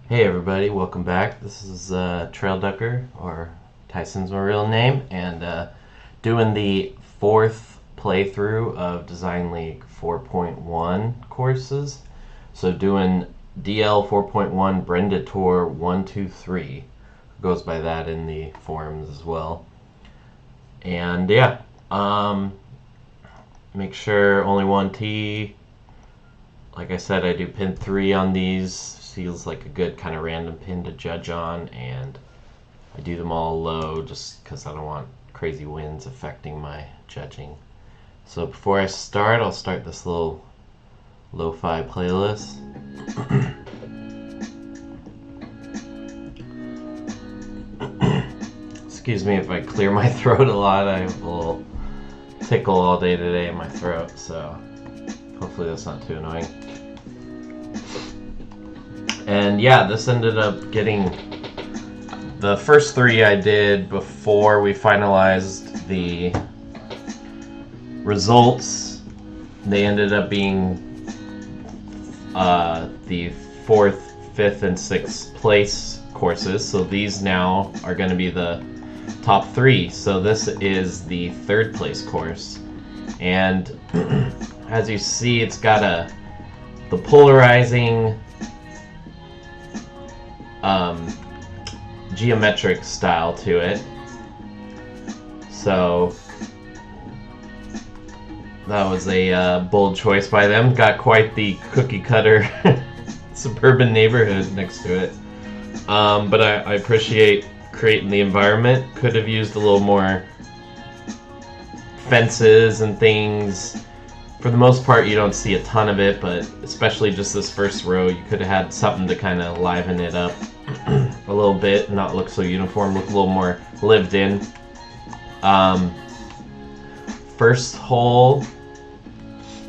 Hey everybody, welcome back. This is Trail Ducker, or Tyson's my real name, and doing the fourth playthrough of Design League 4.1 courses. So doing DL 4.1 Brenda Tour 123. Goes by that in the forums as well. And yeah, make sure only one T. Like I said, I do pin 3 on these. Feels like a good kind of random pin to judge on, and I do them all low just because I don't want crazy winds affecting my judging. So before I start, I'll start this little lo-fi playlist. Excuse me if I clear my throat a lot. I have a little tickle all day today in my throat, so hopefully that's not too annoying. And yeah, this ended up getting the first 3 I did before we finalized the results. They ended up being the 4th, 5th, and 6th place courses. So these now are going to be the top 3. So this is the 3rd place course. And as you see, it's got the polarizing geometric style to it. So that was a bold choice by them. Got quite the cookie cutter suburban neighborhood next to it. But I appreciate creating the environment. Could have used a little more fences and things. For the most part, you don't see a ton of it, but especially just this first row, you could have had something to kind of liven it up a little bit, not look so uniform, look a little more lived in. First hole,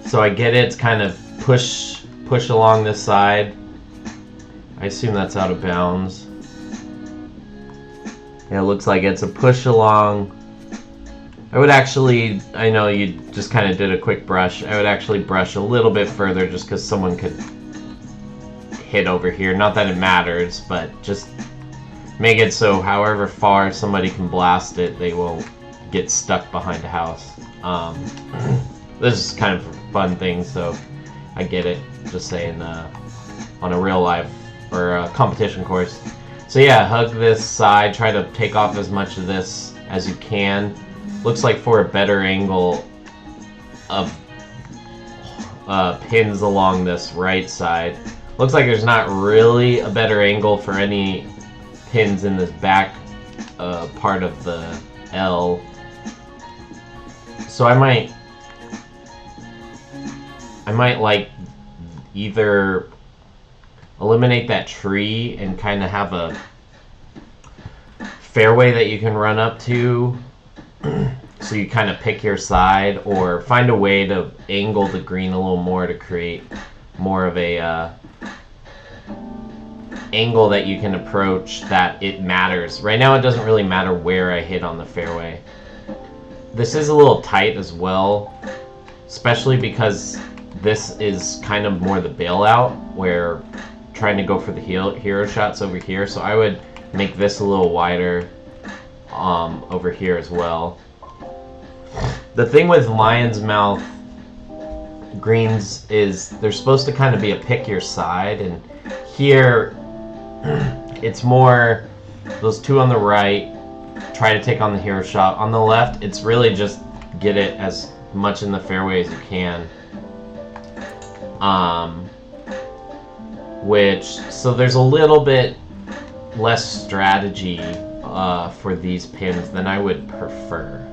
so I get it, it's kind of push along this side. I assume that's out of bounds. Yeah, it looks like it's a push along. I would actually, I know you just kind of did a quick brush, I would actually brush a little bit further just because someone could hit over here. Not that it matters, but just make it so however far somebody can blast it, they won't get stuck behind a house. This is kind of a fun thing, so I get it. Just saying, on a real life or a competition course. So yeah, hug this side, try to take off as much of this as you can. Looks like for a better angle of pins along this right side. Looks like there's not really a better angle for any pins in this back part of the L. So I might like either eliminate that tree and kind of have a fairway that you can run up to, so you kind of pick your side, or find a way to angle the green a little more to create more of a angle that you can approach that it matters. Right now it doesn't really matter where I hit on the fairway. This is a little tight as well, especially because this is kind of more the bailout, where trying to go for the hero shots over here, so I would make this a little wider over here as well. The thing with Lion's Mouth greens is they're supposed to kind of be a pick your side, and here it's more those 2 on the right, try to take on the hero shot. On the left, it's really just get it as much in the fairway as you can. So there's a little bit less strategy for these pins than I would prefer,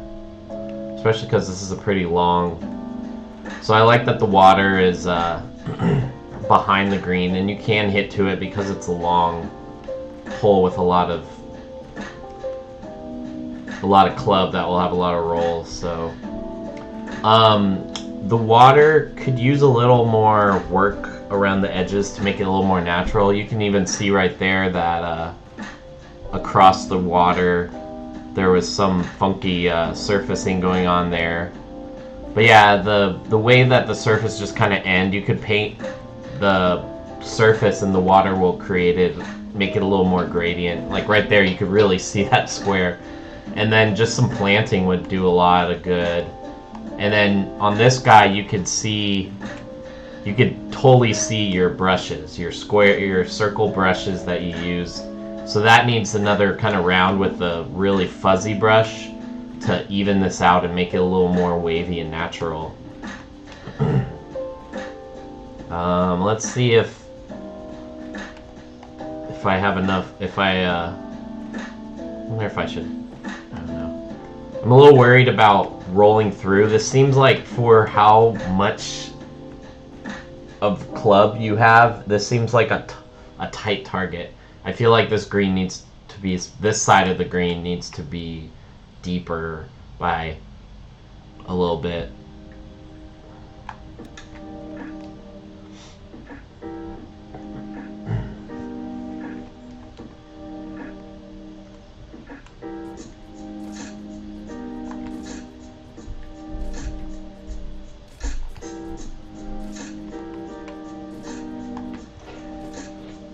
especially because this is a pretty long. So I like that the water is behind the green, and you can hit to it because it's a long hole with a lot of club that will have a lot of rolls. So the water could use a little more work around the edges to make it a little more natural. You can even see right there that across the water there was some funky surfacing going on there. But yeah, the way that the surface just kind of end, you could paint the surface and the water will create it, make it a little more gradient. Like right there, you could really see that square. And then just some planting would do a lot of good. And then on this guy, you could totally see your brushes, your circle brushes that you use. So that needs another kind of round with a really fuzzy brush to even this out and make it a little more wavy and natural. Let's see if I have enough. I wonder if I should. I don't know. I'm a little worried about rolling through. This seems like for how much of club you have, this seems like a tight target. I feel like this green needs to be, this side of the green needs to be deeper by a little bit.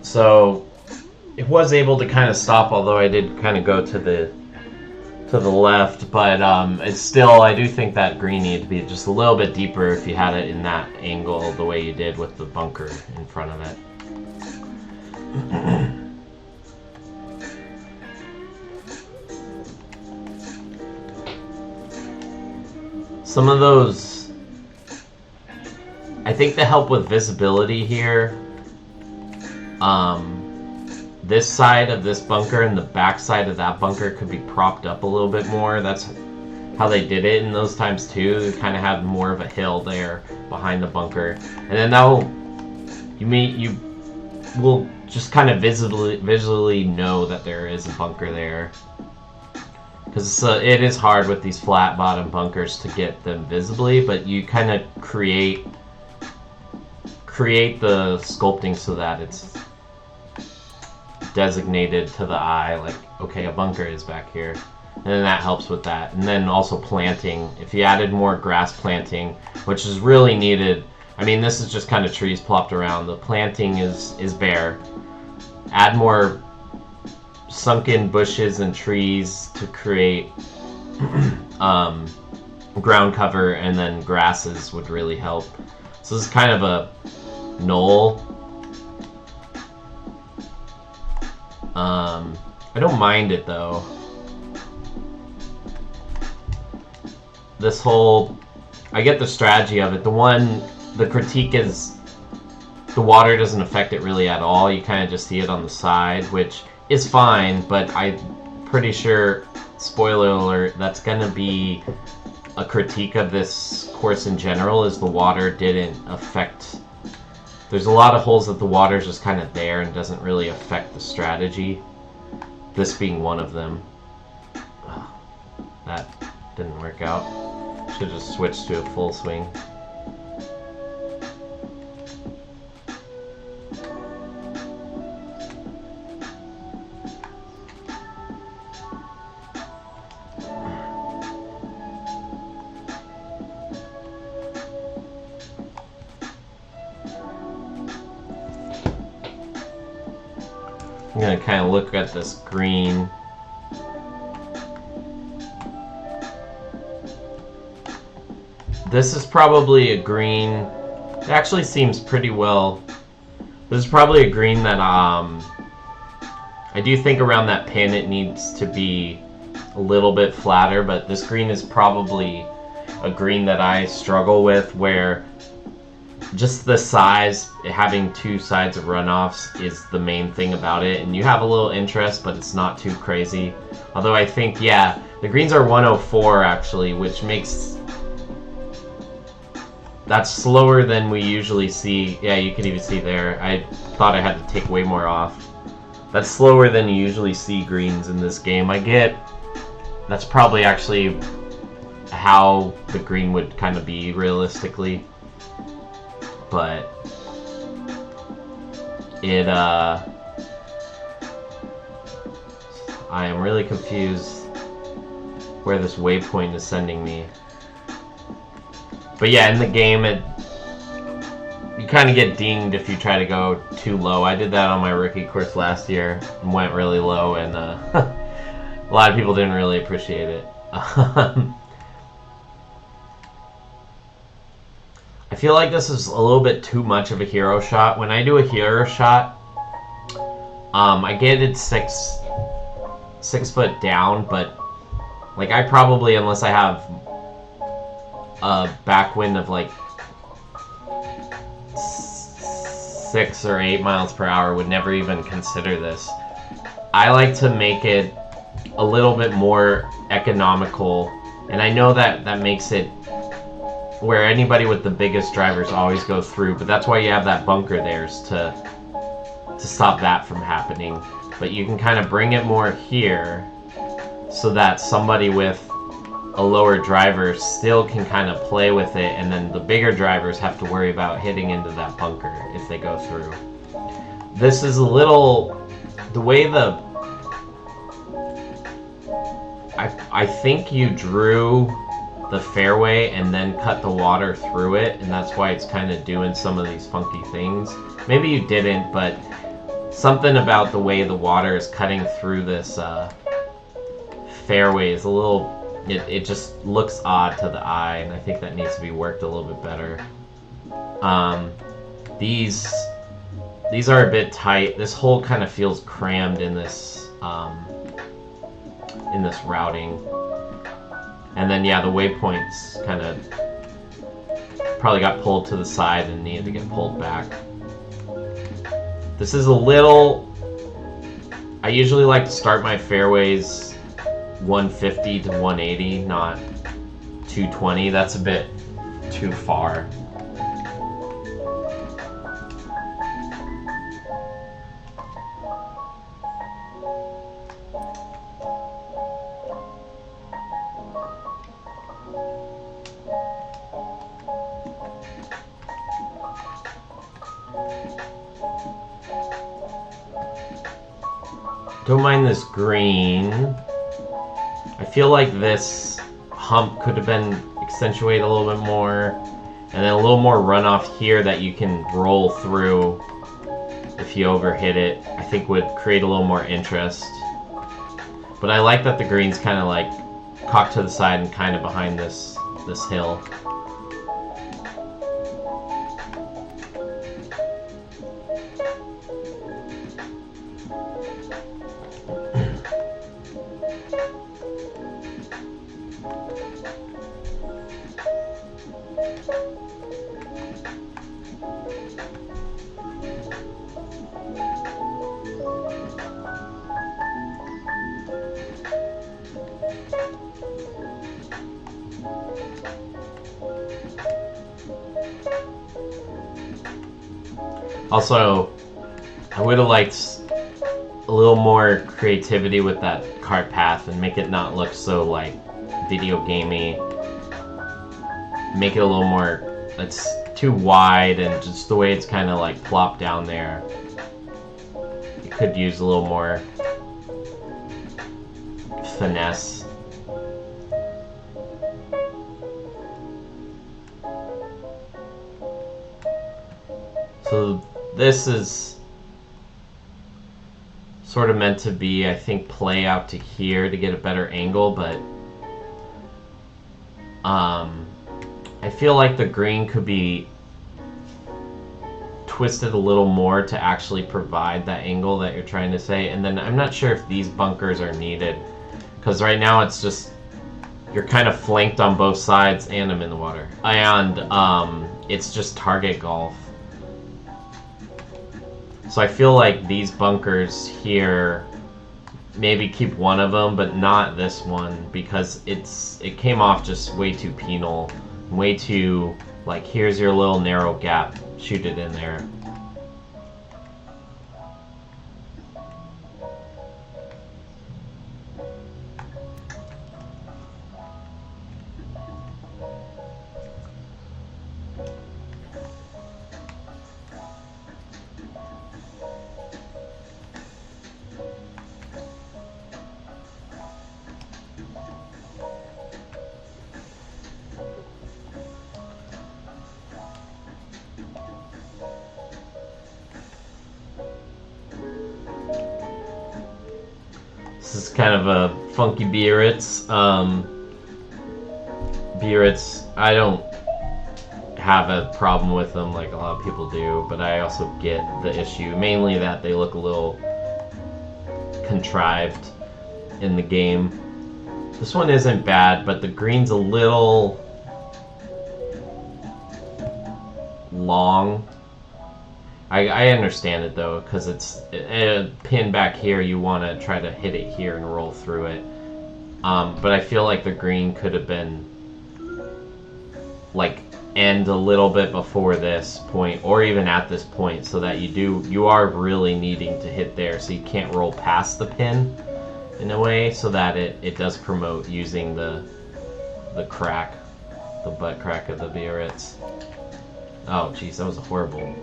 So it was able to kind of stop, although I did kind of go to the left, but it's still, I do think that green needed to be just a little bit deeper if you had it in that angle the way you did with the bunker in front of it. Some of those, I think, the help with visibility here, this side of this bunker and the back side of that bunker could be propped up a little bit more. That's how they did it in those times too. They kind of had more of a hill there behind the bunker, and then you will just kind of visually know that there is a bunker there, because it is hard with these flat bottom bunkers to get them visibly, but you kind of create the sculpting so that it's designated to the eye, like, okay, a bunker is back here, and then that helps with that. And then also planting, if you added more grass planting, which is really needed. I mean, this is just kind of trees plopped around. The planting is bare. Add more sunken bushes and trees to create ground cover, and then grasses would really help. So this is kind of a knoll. I don't mind it though. This whole, I get the strategy of it. The critique is the water doesn't affect it really at all. You kind of just see it on the side, which is fine, but I'm pretty sure, spoiler alert, that's gonna be a critique of this course in general, is the water didn't affect. There's a lot of holes that the water's just kind of there and doesn't really affect the strategy. This being one of them. Oh, that didn't work out. Should just switch to a full swing. I'm gonna kind of look at this green. This is probably a green. It actually seems pretty well. This is probably a green that I do think around that pin it needs to be a little bit flatter, but this green is probably a green that I struggle with, where just the size, having two sides of runoffs is the main thing about it, and you have a little interest, but it's not too crazy. Although I think, yeah, the greens are 104 actually, which makes, that's slower than we usually see. Yeah, you can even see there. I thought I had to take way more off. That's slower than you usually see greens in this game. I get, that's probably actually how the green would kind of be realistically. But it, I am really confused where this waypoint is sending me. But yeah, in the game, you kind of get dinged if you try to go too low. I did that on my rookie course last year and went really low, and a lot of people didn't really appreciate it. I feel like this is a little bit too much of a hero shot. When I do a hero shot, I get it six foot down, but like I probably, unless I have a backwind of like 6 or 8 miles per hour, would never even consider this. I like to make it a little bit more economical, and I know that makes it where anybody with the biggest drivers always go through, but that's why you have that bunker there, is to stop that from happening. But you can kind of bring it more here so that somebody with a lower driver still can kind of play with it, and then the bigger drivers have to worry about hitting into that bunker if they go through. This is a little, the way I think you drew the fairway and then cut the water through it, and that's why it's kind of doing some of these funky things. Maybe you didn't, but something about the way the water is cutting through this fairway is a little, it just looks odd to the eye, and I think that needs to be worked a little bit better. These are a bit tight. This hole kind of feels crammed in this routing. And then yeah, the waypoints kind of probably got pulled to the side and needed to get pulled back. This is a little, I usually like to start my fairways 150 to 180, not 220. That's a bit too far. Don't mind this green. I feel like this hump could have been accentuated a little bit more, and then a little more runoff here that you can roll through if you overhit it, I think would create a little more interest. But I like that the green's kind of like cocked to the side and kind of behind this hill. Also, I would have liked a little more creativity with that cart path and make it not look so like video gamey. Make it a little more, it's too wide, and just the way it's kind of like plopped down there. It could use a little more finesse. So this is sort of meant to be, I think, play out to here to get a better angle, but I feel like the green could be twisted a little more to actually provide that angle that you're trying to say. And then I'm not sure if these bunkers are needed, because right now it's just, you're kind of flanked on both sides, and I'm in the water. And it's just target golf. So I feel like these bunkers here, maybe keep one of them, but not this one, because it came off just way too penal, way too, like, here's your little narrow gap, shoot it in there. This is kind of a funky Biarritz. Biarritz, I don't have a problem with them like a lot of people do, but I also get the issue, mainly that they look a little contrived in the game. This one isn't bad, but the green's a little long. I understand it though, because it's a pin back here, you want to try to hit it here and roll through it. But I feel like the green could have been like end a little bit before this point, or even at this point, so that you are really needing to hit there, so you can't roll past the pin in a way, so that it does promote using the crack, the butt crack of the Biarritz. Oh jeez, that was horrible.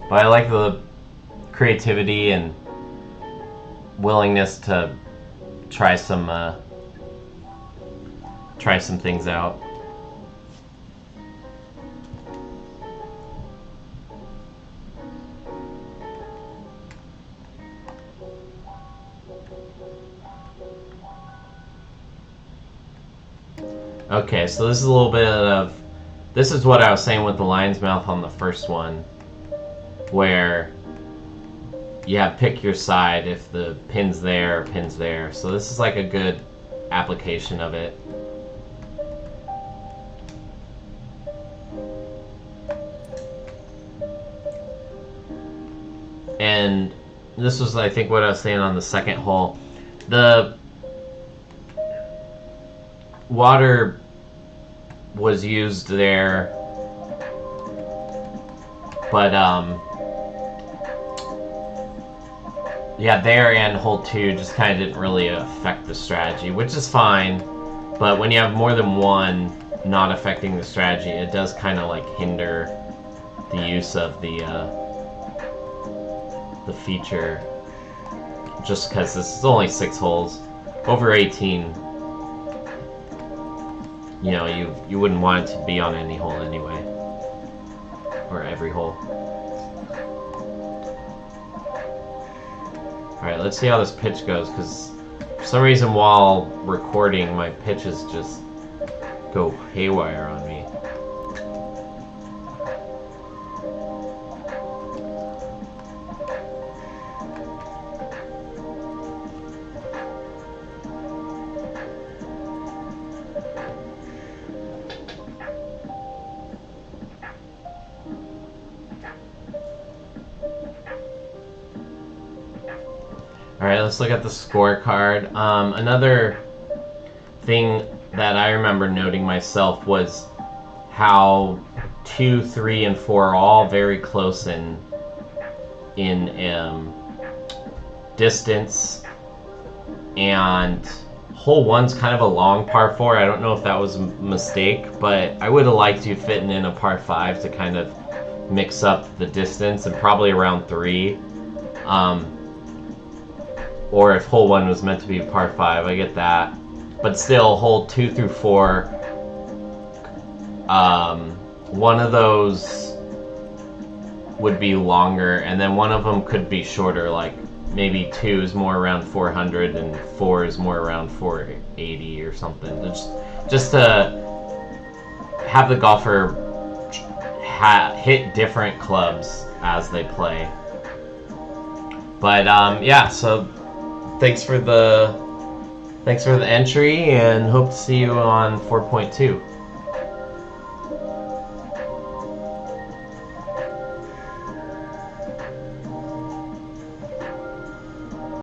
But I like the creativity and willingness to try some things out. Okay, so this is a little bit of, this is what I was saying with the lion's mouth on the first one, where you have pick your side if the pin's there or pin's there. So this is like a good application of it. And this was, I think, what I was saying on the second hole. The water was used there, but yeah, there and hole 2 just kind of didn't really affect the strategy, which is fine, but when you have more than one not affecting the strategy, it does kind of like hinder the use of the feature, just because this is only 6 holes. Over 18, you know, you wouldn't want it to be on any hole anyway, or every hole. Alright, let's see how this pitch goes, because for some reason while recording, my pitches just go haywire on me. Alright, let's look at the scorecard. Another thing that I remember noting myself was how 2, 3, and 4 are all very close in distance, and hole 1's kind of a long par 4. I don't know if that was a mistake, but I would have liked you fitting in a par 5 to kind of mix up the distance, and probably around 3. Or if hole 1 was meant to be a par 5, I get that. But still, hole 2 through 4, one of those would be longer, and then one of them could be shorter, like maybe 2 is more around 400 and 4 is more around 480 or something. Just to have the golfer hit different clubs as they play. But yeah, so thanks for the entry, and hope to see you on 4.2.